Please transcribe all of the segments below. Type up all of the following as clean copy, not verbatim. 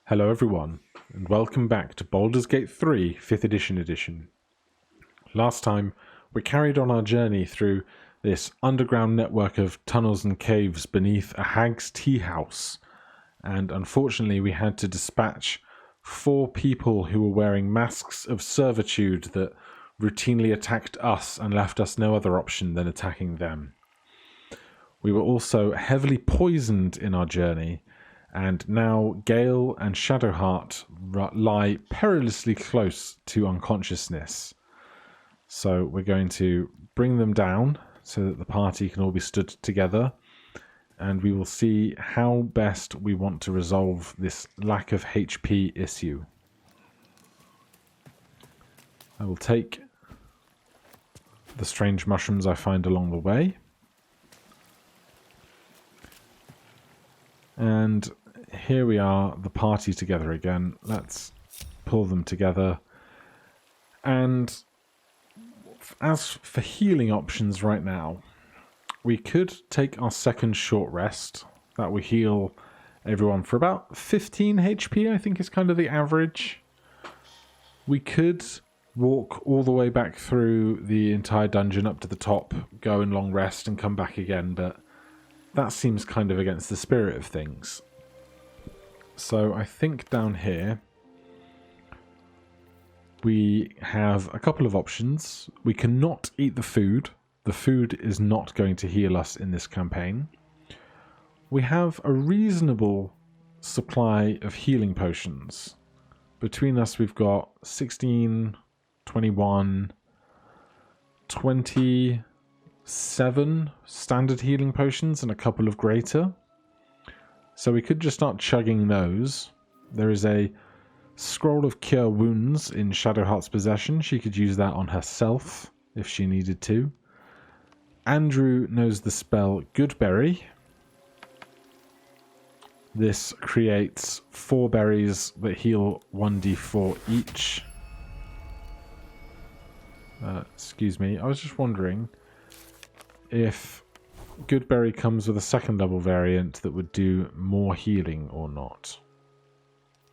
Hello everyone, and welcome back to Baldur's Gate 3 5th edition. Last time, we carried on our journey through this underground network of tunnels and caves beneath a hag's tea house, and unfortunately we had to dispatch 4 people who were wearing masks of servitude that routinely attacked us and left us no other option than attacking them. We were also heavily poisoned in our journey, and now Gale and Shadowheart lie perilously close to unconsciousness. So we're going to bring them down so that the party can all be stood together, and we will see how best we want to resolve this lack of HP issue. I will take the strange mushrooms I find along the way. And here we are, the party together again. Let's pull them together. And as for healing options right now, we could take our second short rest. That will heal everyone for about 15 HP, I think is kind of the average. We could walk all the way back through the entire dungeon up to the top, go in long rest and come back again, but that seems kind of against the spirit of things. So I think down here we have a couple of options. We cannot eat the food. The food is not going to heal us in this campaign. We have a reasonable supply of healing potions. Between us we've got 16, 21, 27 standard healing potions and a couple of greater. So we could just start chugging those. There is a scroll of cure wounds in Shadowheart's possession. She could use that on herself if she needed to. Andrew knows the spell Goodberry. This creates 4 berries that heal 1d4 each. Excuse me, I was just wondering if Goodberry comes with a second level variant that would do more healing or not.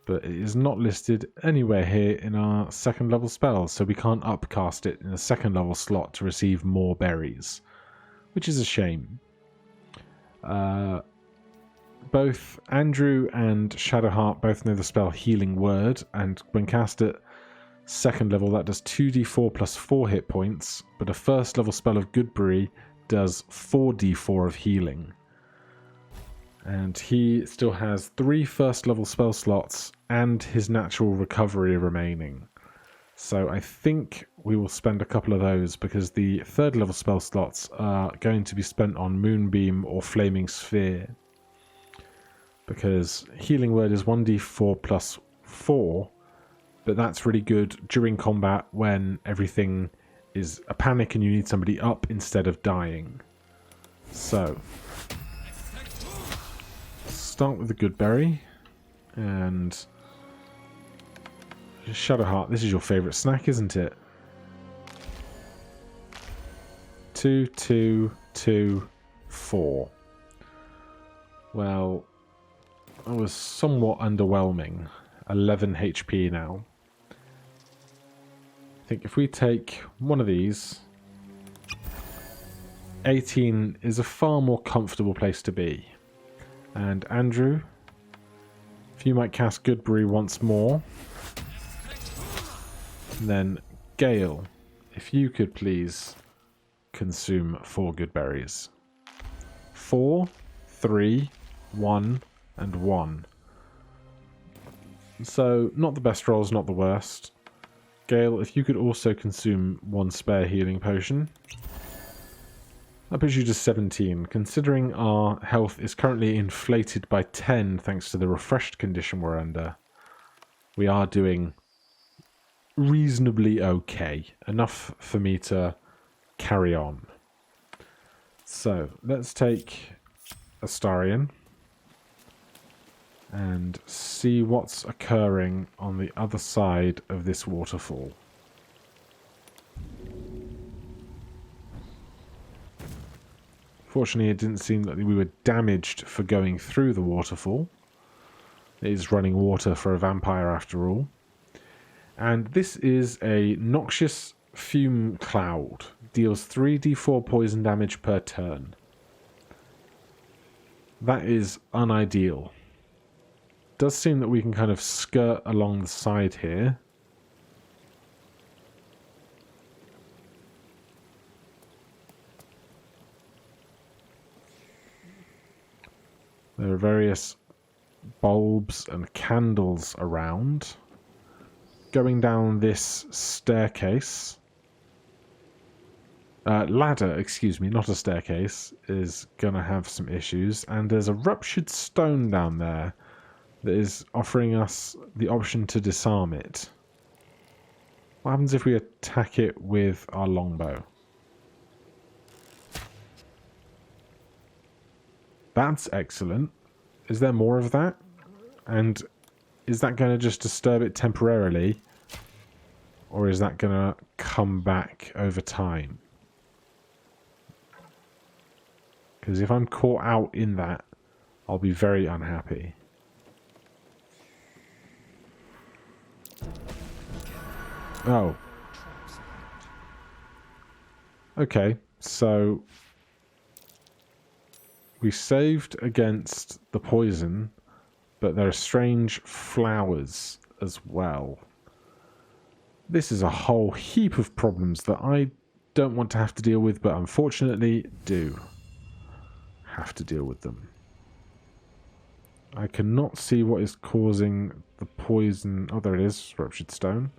But it is not listed anywhere here in our second level spells, so we can't upcast it in a second level slot to receive more berries, which is a shame. Both Andrew and Shadowheart both know the spell Healing Word, and when cast at second level that does 2d4 plus 4 hit points, but a first level spell of Goodberry does 4d4 of healing. And he still has 3 first level spell slots and his natural recovery remaining. So I think we will spend a couple of those because the third level spell slots are going to be spent on Moonbeam or Flaming Sphere. Because Healing Word is 1d4 plus 4, but that's really good during combat when everything is a panic and you need somebody up instead of dying. So, start with the Goodberry, and Shadowheart, this is your favourite snack, isn't it? 2, 2, 2, 4. Well, that was somewhat underwhelming. 11 HP now. I think if we take one of these, 18 is a far more comfortable place to be. And Andrew, if you might cast Goodberry once more. And then Gale, if you could please consume 4 Goodberries. 4, 3, 1, and 1. So, not the best rolls, not the worst. Gale, if you could also consume 1 spare healing potion. That puts you to 17. Considering our health is currently inflated by 10 thanks to the refreshed condition we're under, we are doing reasonably okay. Enough for me to carry on. So, let's take Astarion and see what's occurring on the other side of this waterfall. Fortunately, it didn't seem that we were damaged for going through the waterfall. It is running water for a vampire after all. And this is a noxious fume cloud. Deals 3d4 poison damage per turn. That is unideal. Does seem that we can kind of skirt along the side here. There are various bulbs and candles around. Going down this staircase, ladder, excuse me, not a staircase, is going to have some issues. And there's a ruptured stone down there that is offering us the option to disarm it. What happens if we attack it with our longbow? That's excellent. Is there more of that? And is that going to just disturb it temporarily? Or is that going to come back over time? Because if I'm caught out in that, I'll be very unhappy. Oh. Okay, so we saved against the poison, but there are strange flowers as well. This is a whole heap of problems that I don't want to have to deal with, but unfortunately do have to deal with them. I cannot see what is causing the poison. Oh, there it is. Ruptured stone.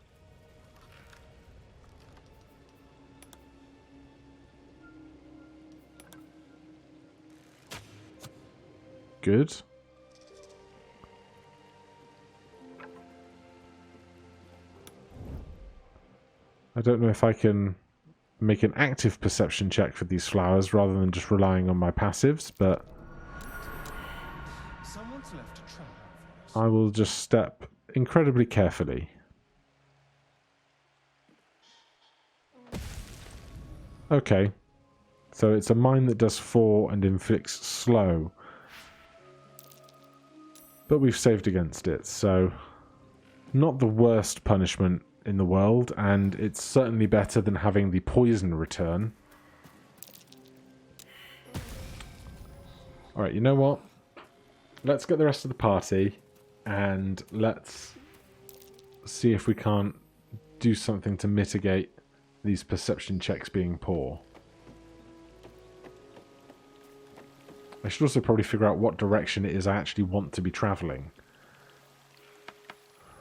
Good. I don't know if I can make an active perception check for these flowers rather than just relying on my passives, but I will just step incredibly carefully. Okay, so it's a mine that does 4 and inflicts slow, but we've saved against it, so not the worst punishment in the world, and it's certainly better than having the poison return. Alright, you know what? Let's get the rest of the party and let's see if we can't do something to mitigate these perception checks being poor. I should also probably figure out what direction it is I actually want to be travelling.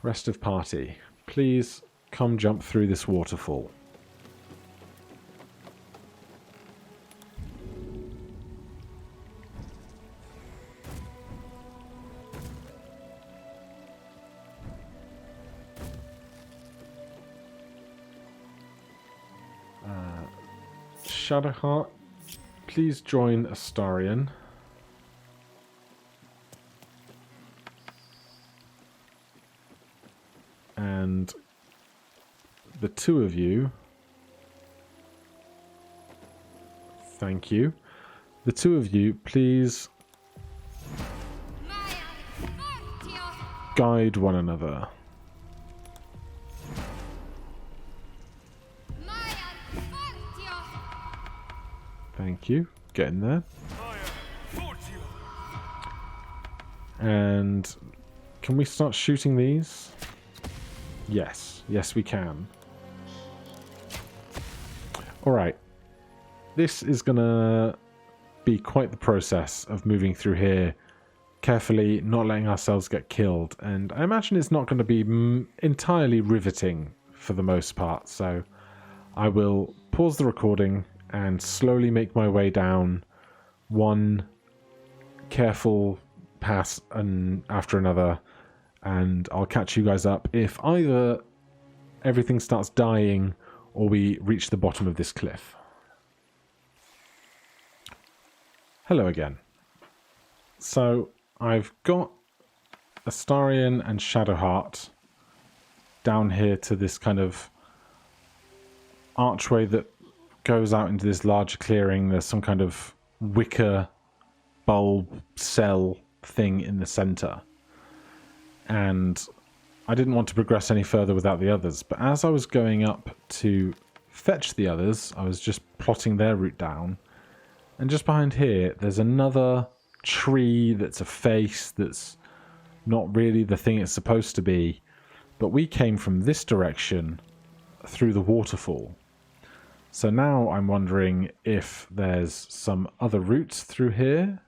Rest of party, please come jump through this waterfall. Shadowheart, please join Astarion. And the two of you, thank you. The two of you, please guide one another. Thank you. Get in there. And can we start shooting these? Yes. Yes, we can. Alright. This is going to be quite the process of moving through here carefully, not letting ourselves get killed. And I imagine it's not going to be entirely riveting for the most part. So I will pause the recording and slowly make my way down one careful pass and after another, and I'll catch you guys up if either everything starts dying or we reach the bottom of this cliff. Hello again. So I've got Astarion and Shadowheart down here to this kind of archway that goes out into this large clearing. There's some kind of wicker bulb cell thing in the center. and I didn't want to progress any further without the others. But as I was going up to fetch the others, I was just plotting their route down. And just behind here, there's another tree that's a face that's not really the thing it's supposed to be. But we came from this direction through the waterfall. So now I'm wondering if there's some other routes through here.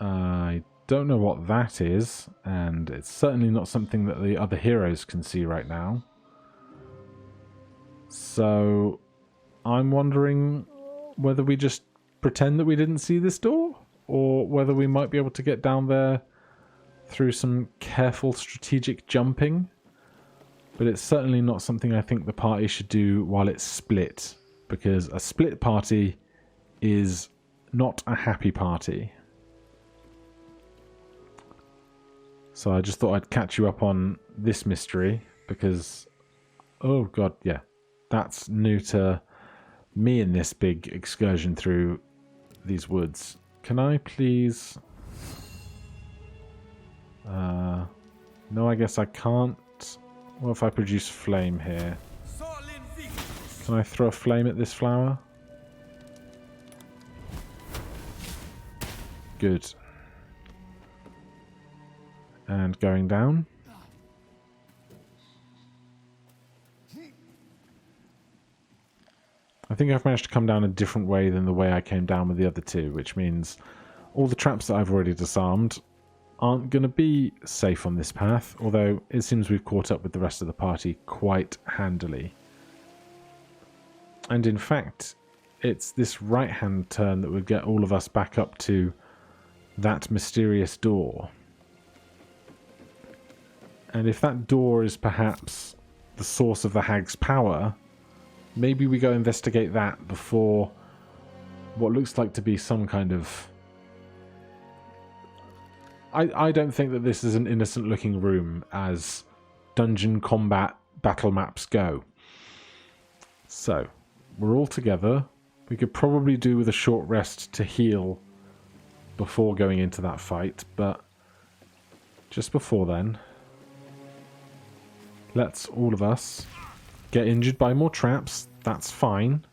I don't know what that is, and it's certainly not something that the other heroes can see right now. So I'm wondering whether we just pretend that we didn't see this door, or whether we might be able to get down there through some careful strategic jumping. But it's certainly not something I think the party should do while it's split, because a split party is not a happy party. So I just thought I'd catch you up on this mystery, because, oh god, yeah, that's new to me in this big excursion through these woods. Can I please... no, I guess I can't. What if I produce flame here? Can I throw a flame at this flower? Good. And going down. I think I've managed to come down a different way than the way I came down with the other two, which means all the traps that I've already disarmed aren't going to be safe on this path, although it seems we've caught up with the rest of the party quite handily. And in fact, it's this right-hand turn that would get all of us back up to that mysterious door. And if that door is perhaps the source of the hag's power, maybe we go investigate that before what looks like to be some kind of... I don't think that this is an innocent looking room as dungeon combat battle maps go. So, we're all together. We could probably do with a short rest to heal before going into that fight, but just before then, let's all of us get injured by more traps. That's fine.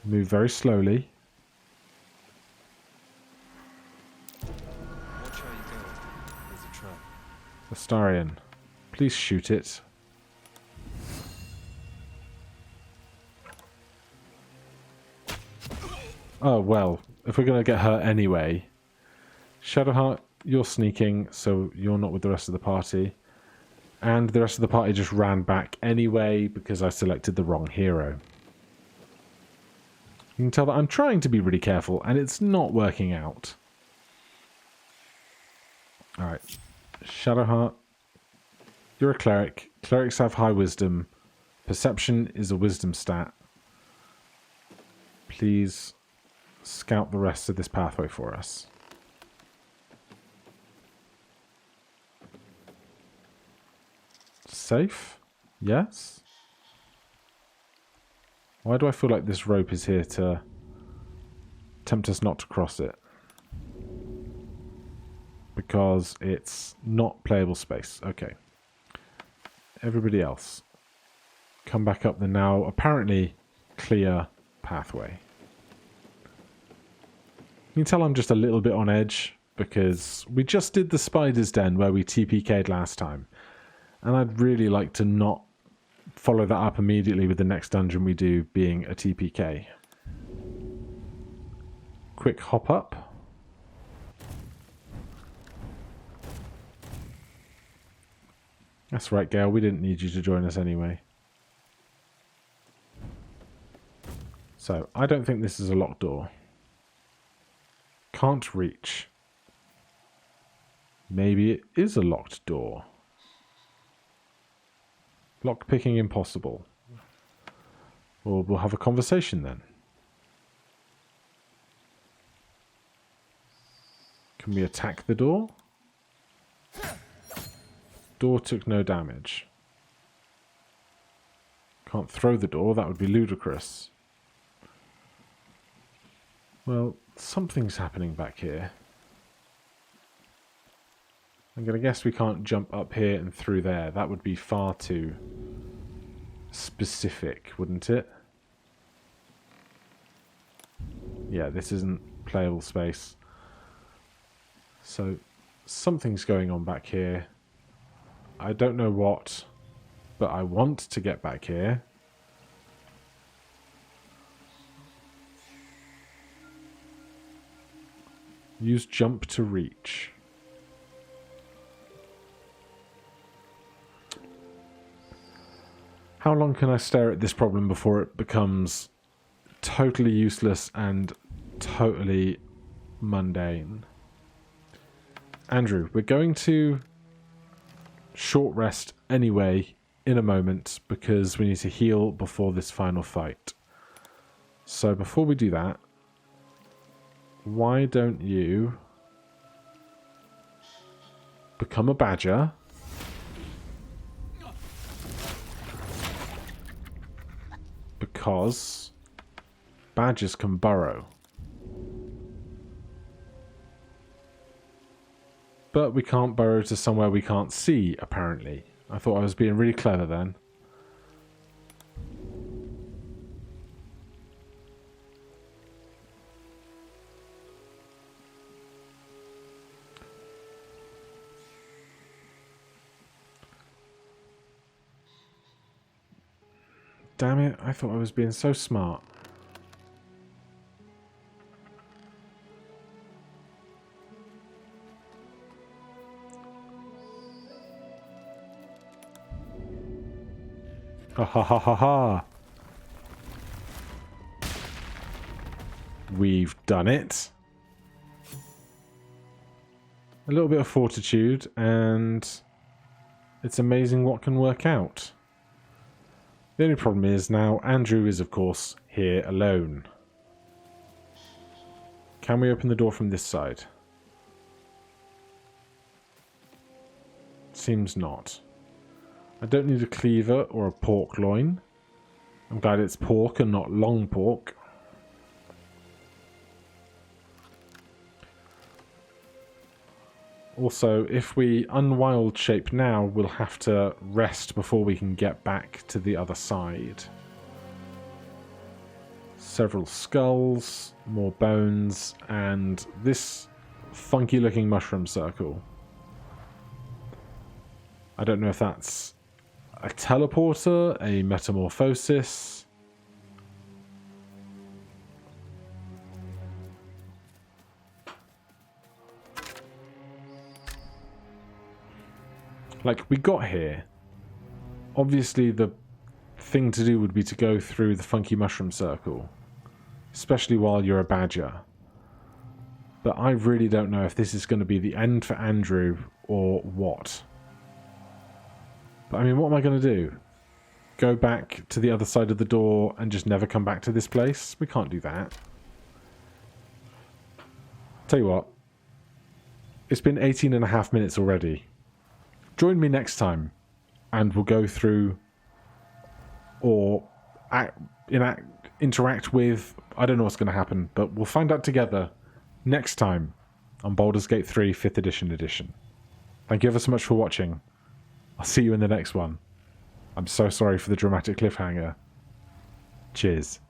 Move very slowly. Astarion, please shoot it. Oh, well, if we're going to get hurt anyway. Shadowheart, you're sneaking, so you're not with the rest of the party. And the rest of the party just ran back anyway because I selected the wrong hero. You can tell that I'm trying to be really careful, and it's not working out. Alright. Shadowheart, you're a cleric. Clerics have high wisdom. Perception is a wisdom stat. Please scout the rest of this pathway for us. Safe? Yes? Why do I feel like this rope is here to tempt us not to cross it? Because it's not playable space. Okay. Everybody else, come back up the now apparently clear pathway. You can tell I'm just a little bit on edge because we just did the spider's den where we TPK'd last time. And I'd really like to not follow that up immediately with the next dungeon we do being a TPK. Quick hop up. That's right, Gale, we didn't need you to join us anyway. So, I don't think this is a locked door. Can't reach. Maybe it is a locked door. Lockpicking impossible. Well, we'll have a conversation then. Can we attack the door? Door took no damage. Can't throw the door, that would be ludicrous. Well, something's happening back here. I'm going to guess we can't jump up here and through there. That would be far too specific, wouldn't it? Yeah, this isn't playable space. So something's going on back here. I don't know what, but I want to get back here. Use jump to reach. How long can I stare at this problem before it becomes totally useless and totally mundane? Andrew, we're going to short rest anyway in a moment because we need to heal before this final fight. So before we do that, why don't you become a badger? Because badgers can burrow. But we can't burrow to somewhere we can't see, apparently. I thought I was being really clever then. Damn it, I thought I was being so smart. Ha ha ha ha ha. We've done it. A little bit of fortitude and it's amazing what can work out. The only problem is now Andrew is, of course, here alone. Can we open the door from this side? Seems not. I don't need a cleaver or a pork loin. I'm glad it's pork and not long pork. Also, if we unwild shape now, we'll have to rest before we can get back to the other side. Several skulls, more bones, and this funky looking mushroom circle. I don't know if that's a teleporter, a metamorphosis. Like, we got here. Obviously, the thing to do would be to go through the funky mushroom circle. Especially while you're a badger. But I really don't know if this is going to be the end for Andrew or what. But I mean, what am I going to do? Go back to the other side of the door and just never come back to this place? We can't do that. Tell you what. It's been 18.5 minutes already. Join me next time, and we'll go through, or interact with, I don't know what's going to happen, but we'll find out together next time on Baldur's Gate 3 5th edition. Thank you ever so much for watching. I'll see you in the next one. I'm so sorry for the dramatic cliffhanger. Cheers.